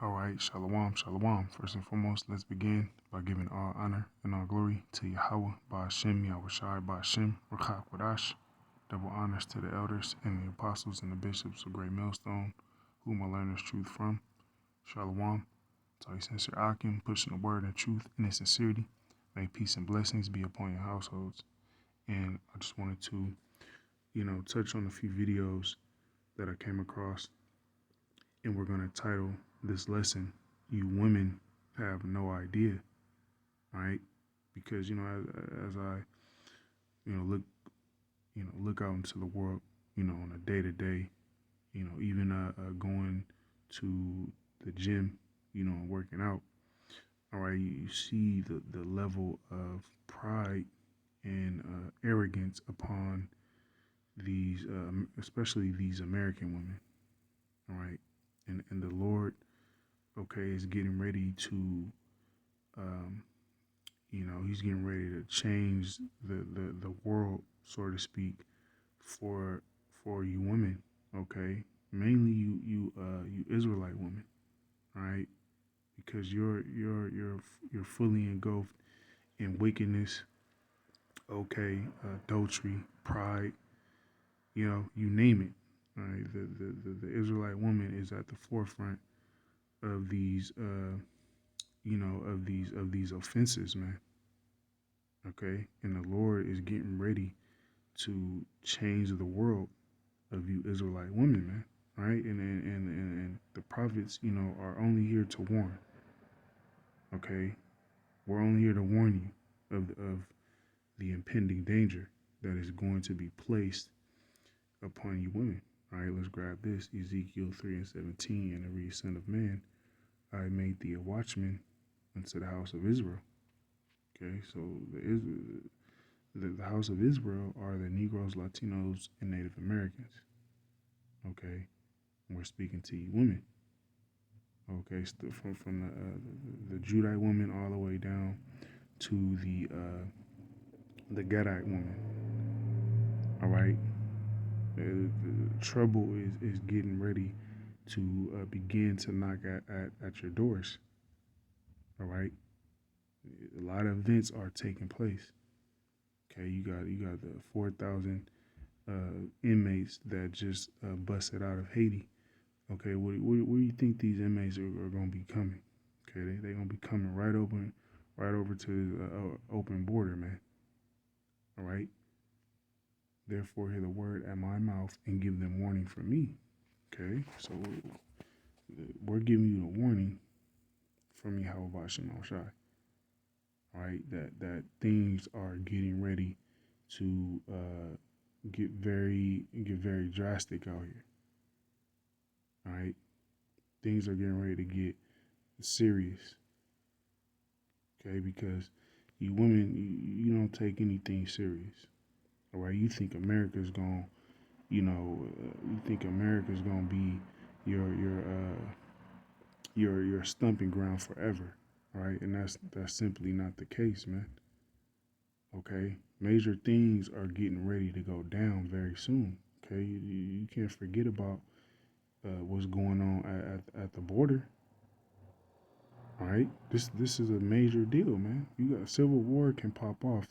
All right, shalom, shalom. First and foremost, let's begin by giving all honor and all glory to Yahweh, Ba'ashem, Yahushai, Ba'ashem, Rakak Wadash. Double honors to the elders and the apostles and the bishops of Great Millstone, whom I learn this truth from. Shalom. To all sincere Akim, pushing the word and truth in its sincerity. May peace and blessings be upon your households. And I just wanted to, touch on a few videos that I came across, and we're going to title this lesson, "You Women Have No Idea," right? Because, as I, look, look out into the world, on a day to day, even going to the gym, and working out, all right, you see the level of pride and arrogance upon these, especially these American women, all right? And the Lord, okay, is getting ready to, um, he's getting ready to change the world, so to speak, for you women, okay, mainly you Israelite women, all right, because you're fully engulfed in wickedness, okay, adultery, pride, you name it, all right. The Israelite woman is at the forefront of these, of these offenses, man. Okay, and the Lord is getting ready to change the world of you Israelite women, man. Right, and the prophets, are only here to warn. Okay, we're only here to warn you of the impending danger that is going to be placed upon you women. All right, let's grab this. Ezekiel 3:17, and it reads, "Son of man, I made thee a watchman unto the house of Israel." Okay, so the house of Israel are the Negroes, Latinos, and Native Americans. Okay, and we're speaking to you women. Okay, from the Judite woman all the way down to the Gadite woman. All right, the trouble is getting ready to begin to knock at your doors. All right, a lot of events are taking place. Okay, you got the 4,000 inmates that just busted out of Haiti. Okay, where do you think these inmates are going to be coming? Okay, they going to be coming right over to the open border, man. All right. Therefore, hear the word at my mouth and give them warning from me. Okay, so we're giving you the warning from Yahweh Ba'ashem Shai. All right, that things are getting ready to get very drastic out here. All right, things are getting ready to get serious. Okay, because you women, you don't take anything serious. All right, you think America's going, you think America's going to be your stumping ground forever. All right, and that's simply not the case, man. Okay, major things are getting ready to go down very soon. Okay, you can't forget about what's going on at the border. All right, this is a major deal, man. You got civil war can pop off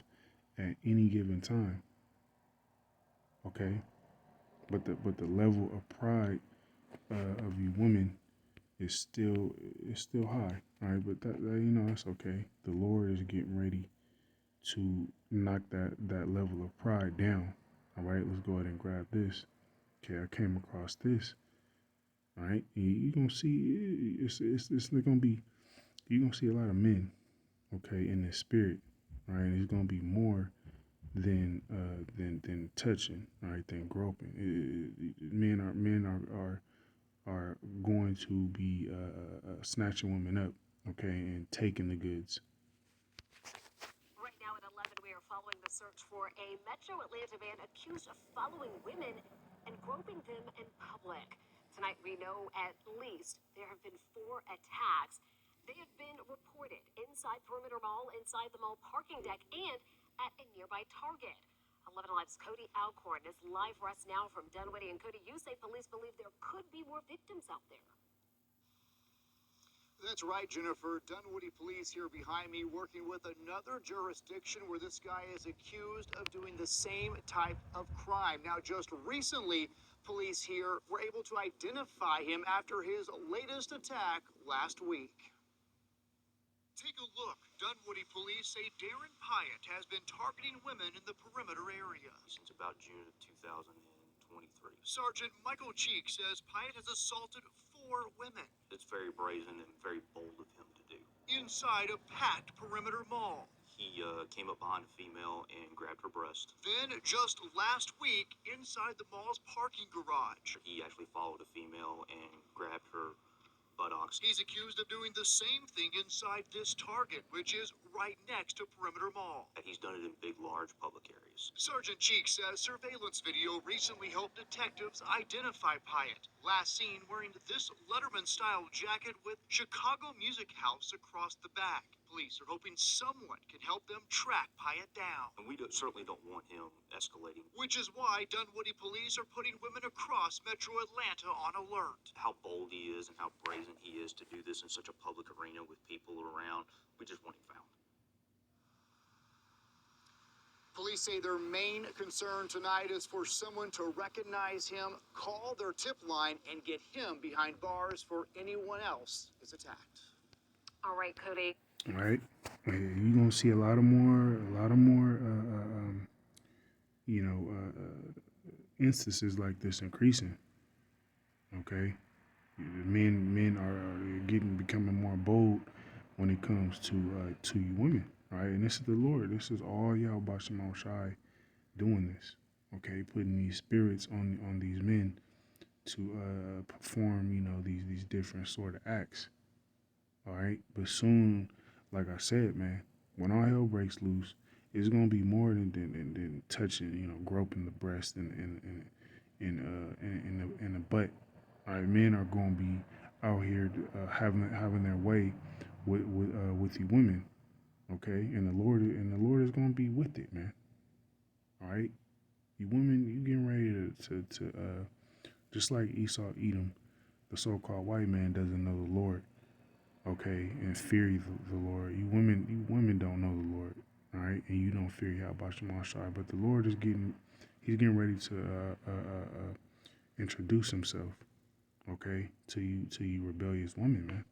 at any given time. Okay, but the level of pride of you women is still high. All right, but that that's okay. The Lord is getting ready to knock that level of pride down. All right, let's go ahead and grab this. Okay, I came across this. All right, you're gonna see it's gonna be, you're gonna see a lot of men, okay, in the spirit. All right, it's gonna be more than touching, all right, than groping. Men are going to be snatching women up, okay, and taking the goods. Right now at 11, we are following the search for a Metro Atlanta man accused of following women and groping them in public. Tonight, we know at least there have been 4 attacks. They have been reported inside Perimeter Mall, inside the mall parking deck, and at a nearby Target. 11 Alive's Cody Alcorn is live for us now from Dunwoody. And Cody, you say police believe there could be more victims out there. That's right, Jennifer. Dunwoody police here behind me working with another jurisdiction where this guy is accused of doing the same type of crime. Now, just recently, police here were able to identify him after his latest attack last week. Take a look. Dunwoody police say Darren Pyatt has been targeting women in the perimeter area since about June of 2023. Sergeant Michael Cheek says Pyatt has assaulted 4 women. It's very brazen and very bold of him to do. Inside a packed perimeter mall. He came up behind a female and grabbed her breast. Then, just last week, inside the mall's parking garage. He actually followed a female and grabbed her buttocks. He's accused of doing the same thing inside this Target, which is right next to Perimeter Mall. He's done it in big, large public areas. Sergeant Cheek says surveillance video recently helped detectives identify Pyatt, last seen wearing this Letterman-style jacket with Chicago Music House across the back. Police are hoping someone can help them track Pyatt down. And we certainly don't want him escalating. Which is why Dunwoody police are putting women across Metro Atlanta on alert. How bold he is and how brazen he is to do this in such a public arena with people around, we just want him found. Police say their main concern tonight is for someone to recognize him, call their tip line, and get him behind bars for anyone else is attacked. All right, Cody. All right, you're gonna see a lot more, instances like this increasing. Okay, men are becoming more bold when it comes to you women. Right, and this is the Lord. This is all Yahweh Shema Shai doing this. Okay, putting these spirits on these men to perform, these different sort of acts. All right, but soon, like I said, man, when all hell breaks loose, it's gonna be more than touching, groping the breast and the butt. All right, men are gonna be out here having their way with you women. Okay, and the Lord is gonna be with it, man. All right, you women, you getting ready to just like Esau Edom, the so-called white man doesn't know the Lord. Okay, and fear the Lord. You women don't know the Lord, all right, and you don't fear Yahweh Shema Shai. But the Lord is getting ready to introduce Himself, okay, to you rebellious women, man.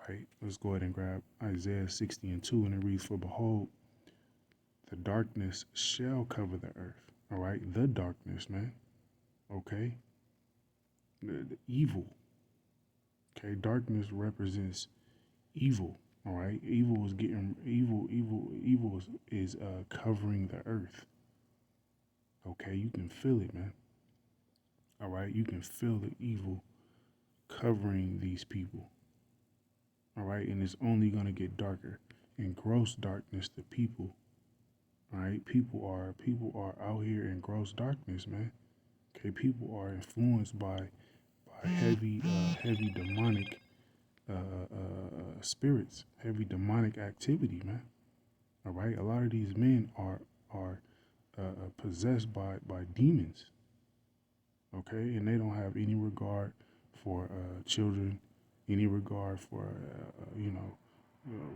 Right. Let's go ahead and grab Isaiah 60:2, and it reads, "For behold, the darkness shall cover the earth." All right, the darkness, man. Okay, the evil. Okay, darkness represents evil. All right, evil is covering the earth. Okay, you can feel it, man. All right, you can feel the evil covering these people. All right, and it's only gonna get darker. In gross darkness, the people. All right, people are out here in gross darkness, man. Okay, people are influenced by heavy demonic spirits, heavy demonic activity, man. All right, a lot of these men are possessed by demons. Okay, and they don't have any regard for children, any regard for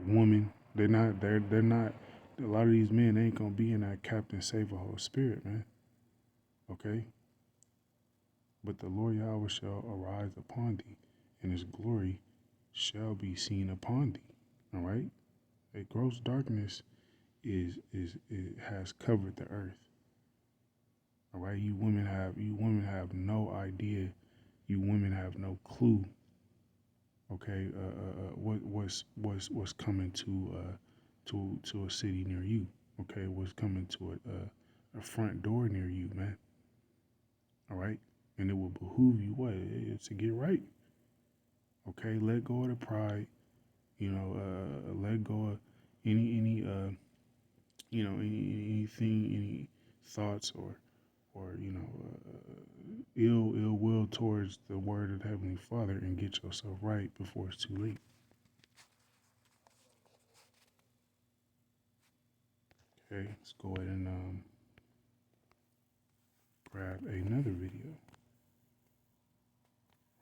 woman. They're not. A lot of these men ain't gonna be in that Captain Save a Whole Spirit, man. Okay? But the Lord Yahweh shall arise upon thee, and His glory shall be seen upon thee. All right? A gross darkness it has covered the earth. All right? You women have no idea. You women have no clue. Okay? What's coming to a city near you, okay? What's coming to a front door near you, man. All right, and it will behoove you to get right. Okay, let go of the pride. Let go of any thoughts or ill will towards the word of the Heavenly Father, and get yourself right before it's too late. Okay, let's go ahead and grab have another video,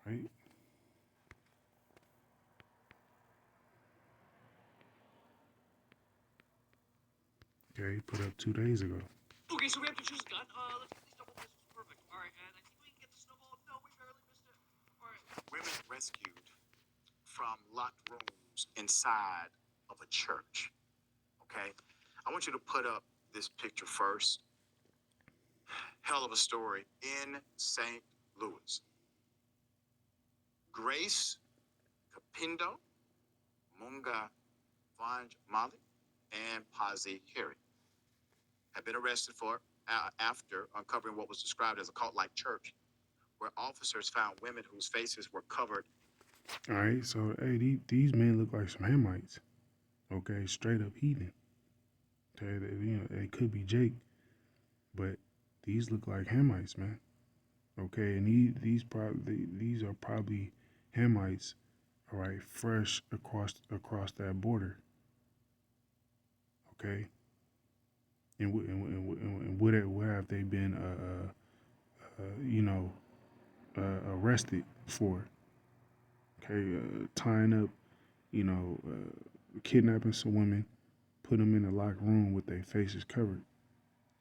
right? Okay, put up 2 days ago. Okay, so we have to choose a gun. Let's get these double pistols. Perfect. All right, and I think we can get the snowball. No, we barely missed it. All right. Women rescued from locked rooms inside of a church. Okay? I want you to put up this picture first. Hell of a story in St. Louis. Grace Capindo, Munga Vanj Mali, and Pazi Harry have been arrested for after uncovering what was described as a cult-like church, where officers found women whose faces were covered. All right, so hey, these men look like some Hamites. Okay, straight up heathen. Okay, they could be Jake, but these look like Hamites, man. Okay, and these are probably Hamites, all right, fresh across that border. Okay, and what have they been arrested for? Okay, tying up, kidnapping some women, put them in a locked room with their faces covered.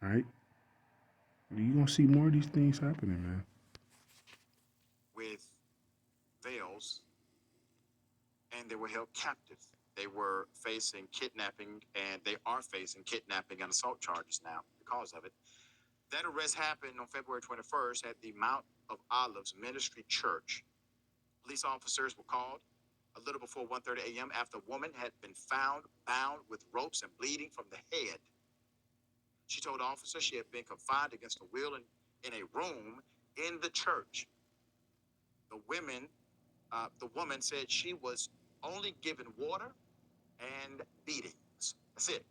All right, you gonna see more of these things happening, man. With veils, and they were held captive. They were facing kidnapping, and they are facing kidnapping and assault charges now because of it. That arrest happened on February 21st at the Mount of Olives Ministry Church. Police officers were called a little before 1:30 a.m. after a woman had been found bound with ropes and bleeding from the head. She told officers she had been confined against a will in a room in the church. The woman said she was only given water and beatings. That's it.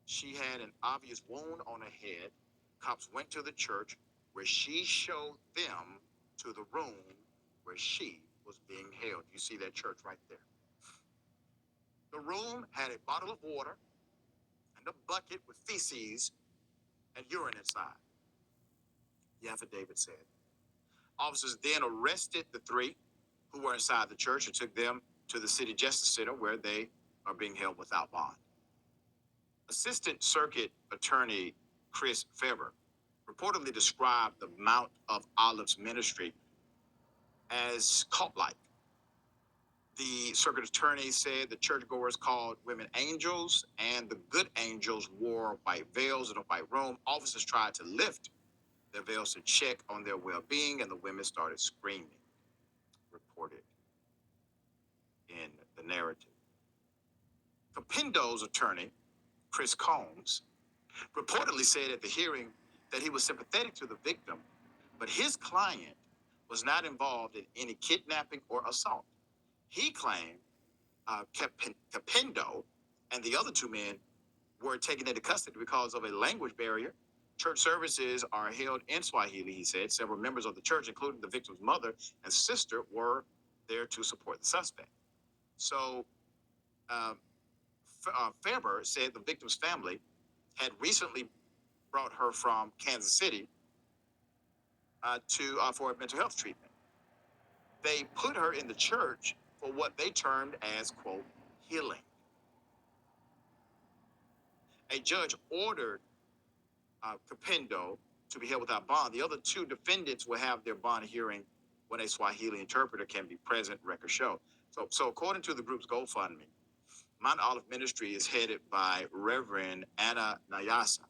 She had an obvious wound on her head. Cops went to the church where she showed them to the room where she was being held. You see that church right there. The room had a bottle of water and a bucket with feces and urine inside, the affidavit said. Officers then arrested the three who were inside the church and took them to the City Justice Center where they are being held without bond. Assistant Circuit Attorney Chris Faber reportedly described the Mount of Olives ministry as cult-like. The circuit attorney said the churchgoers called women angels, and the good angels wore white veils in a white room. Officers tried to lift their veils to check on their well-being, and the women started screaming, reported in the narrative. Capindo's attorney, Chris Combs, reportedly said at the hearing that he was sympathetic to the victim, but his client was not involved in any kidnapping or assault. He claimed Capindo and the other two men were taken into custody because of a language barrier. Church services are held in Swahili, he said. Several members of the church, including the victim's mother and sister, were there to support the suspect. So Faber said the victim's family had recently brought her from Kansas City for mental health treatment. They put her in the church for what they termed as, quote, healing. A judge ordered Capindo to be held without bond. The other two defendants will have their bond hearing when a Swahili interpreter can be present, records show. So according to the group's GoFundMe, Mount Olive Ministry is headed by Reverend Anna Nyasa.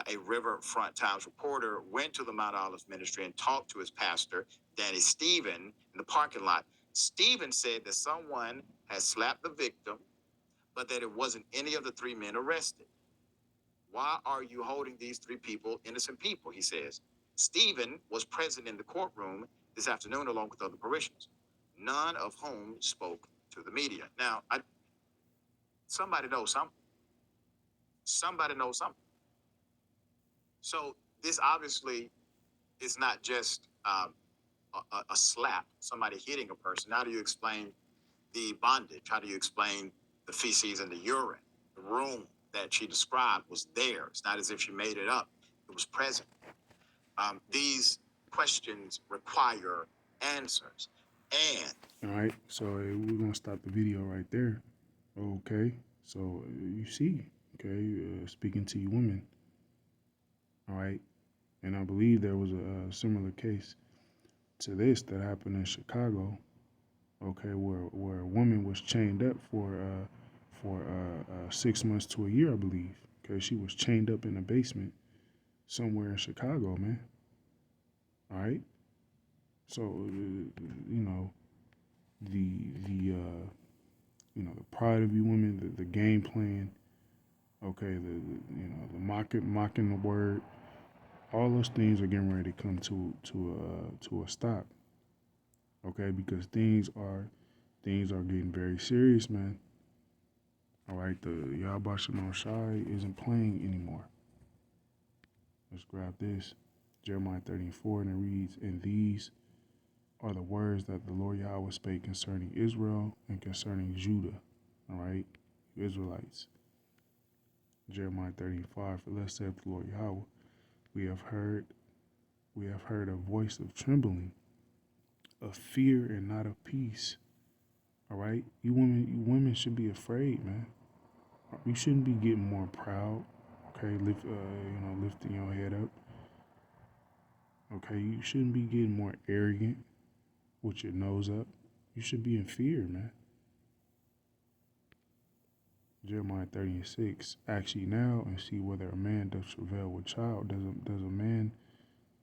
A Riverfront Times reporter went to the Mount Olive Ministry and talked to his pastor, Danny Stephen, in the parking lot. Stephen said that someone had slapped the victim, but that it wasn't any of the three men arrested. Why are you holding these three people, innocent people, he says. Stephen was present in the courtroom this afternoon along with other parishioners, none of whom spoke to the media. Now, somebody knows something. Somebody knows something. So this obviously is not just a slap, somebody hitting a person. How do you explain the bondage? How do you explain the feces and the urine? The room that she described was there. It's not as if she made it up. It was present. These questions require answers. And All right, so we're gonna stop the video right there. Okay, so you see, okay, speaking to you women. All right, and I believe there was a similar case to this that happened in Chicago. Okay, where a woman was chained up for 6 months to a year, I believe. Okay, she was chained up in a basement somewhere in Chicago, man. All right, so you know the the pride of you women, the game plan. Okay, the mocking the word. All those things are getting ready to come to a stop. Okay, because things are getting very serious, man. All right, the Yahweh Shalom Shai isn't playing anymore. Let's grab this. Jeremiah 34, and it reads, "And these are the words that the Lord Yahweh spake concerning Israel and concerning Judah." All right, you Israelites. Jeremiah 35, "For thus saith the Lord Yahweh, we have heard a voice of trembling, of fear and not of peace." All right, you women should be afraid, man. You shouldn't be getting more proud. Okay, lifting your head up. Okay, you shouldn't be getting more arrogant with your nose up. You should be in fear, man. Jeremiah 30:6. "Ask ye now and see whether a man doth travail with child. Does a man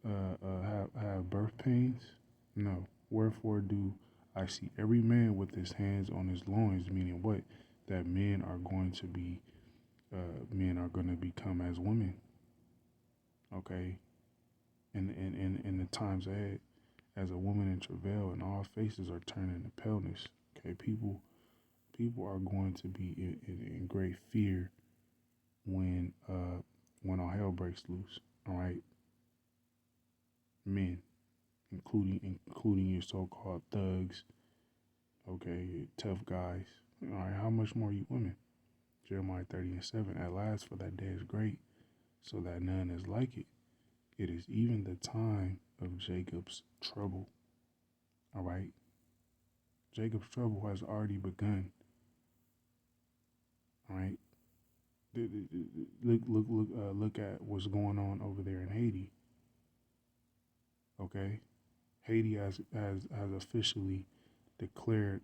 have birth pains? No. Wherefore do I see every man with his hands on his loins," meaning what? That men are going to become as women. Okay, in the times ahead, as a woman in travail, and all faces are turning to paleness. Okay, people are going to be in great fear when all hell breaks loose. All right, men, including your so-called thugs. Okay, tough guys. All right, how much more you women? Jeremiah 30:7. "At last, for that day is great, so that none is like it. It is even the time of Jacob's trouble." All right, Jacob's trouble has already begun. All right, look at what's going on over there in Haiti. Okay, Haiti has officially declared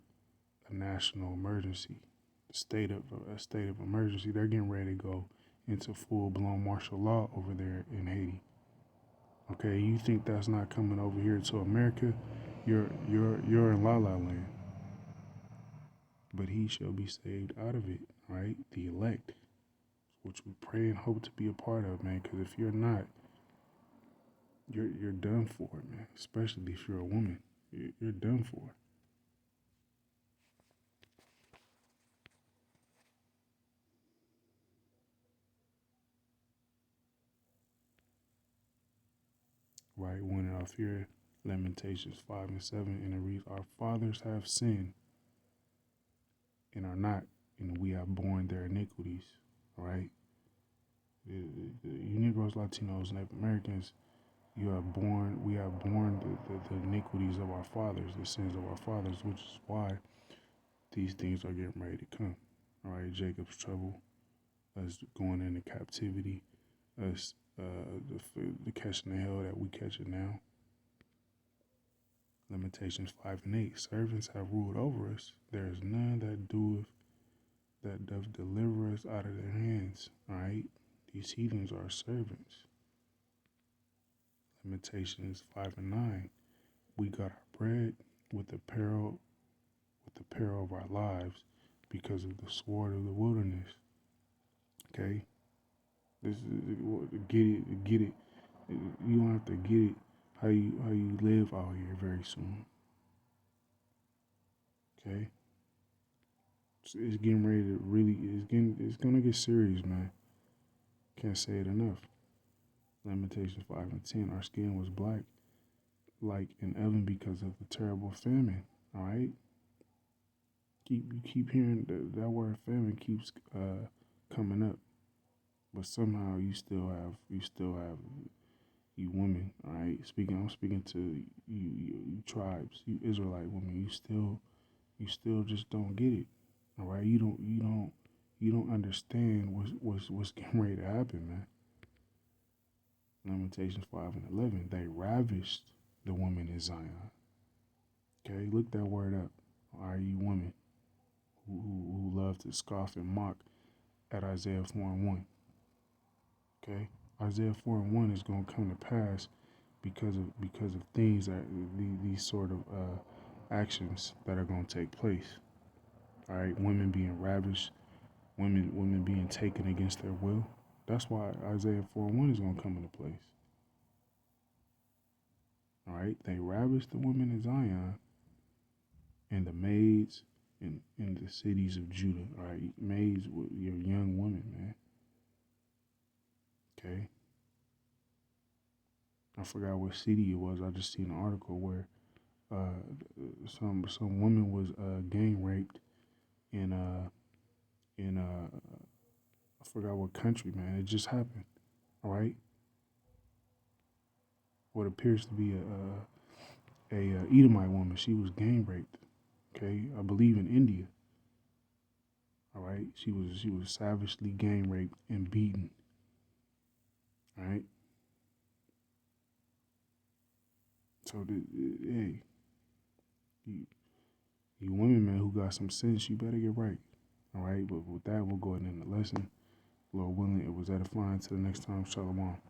a national emergency, a state of emergency. They're getting ready to go into full blown martial law over there in Haiti. Okay, you think that's not coming over here to America? You're in La La Land. But he shall be saved out of it, right? The elect, which we pray and hope to be a part of, man. Because if you're not, you're done for, man. Especially if you're a woman, you're done for. Right? When off here, Lamentations 5:7, and it reads, "Our fathers have sinned and are not, and we have borne their iniquities." All right? You Negroes, Latinos, Native Americans, we have borne the iniquities of our fathers, the sins of our fathers, which is why these things are getting ready to come. All right, Jacob's trouble, us going into captivity, us the catching the hell that we catch it now. Lamentations 5:8. "Servants have ruled over us. There is none that doth deliver us out of their hands." All right, these heathens are servants. Lamentations 5:9. "We got our bread with the peril of our lives, because of the sword of the wilderness." Okay, this is get it. You don't have to get it how you live out here very soon. Okay, so it's getting ready to it's gonna get serious, man. Can't say it enough. Lamentations 5:10. "Our skin was black like an oven because of the terrible famine." All right, you keep hearing that word famine keeps coming up. but somehow you still have you women, all right? I'm speaking to you tribes, you Israelite women. You still just don't get it, all right? You don't understand what's getting ready to happen, man. Lamentations 5:11. They ravished the woman in Zion. Okay, look that word up. All right, you women who love to scoff and mock at Isaiah 4:1. Okay, Isaiah 4:1 is going to come to pass because of things that these sort of actions that are going to take place. All right, women being ravished, women being taken against their will. That's why Isaiah 4:1 is going to come into place. All right, they ravished the women in Zion and the maids in the cities of Judah. All right, maids, your young women, man. Okay, I forgot what city it was. I just seen an article where some woman was gang raped in I forgot what country, man. It just happened. All right, what appears to be a Edomite woman. She was gang raped. Okay, I believe in India. All right, she was savagely gang raped and beaten. All right, so hey, you women, man, who got some sense, you better get right. All right, but with that, we'll go ahead and end the lesson. Lord willing, it was edifying. Till the next time, shalom.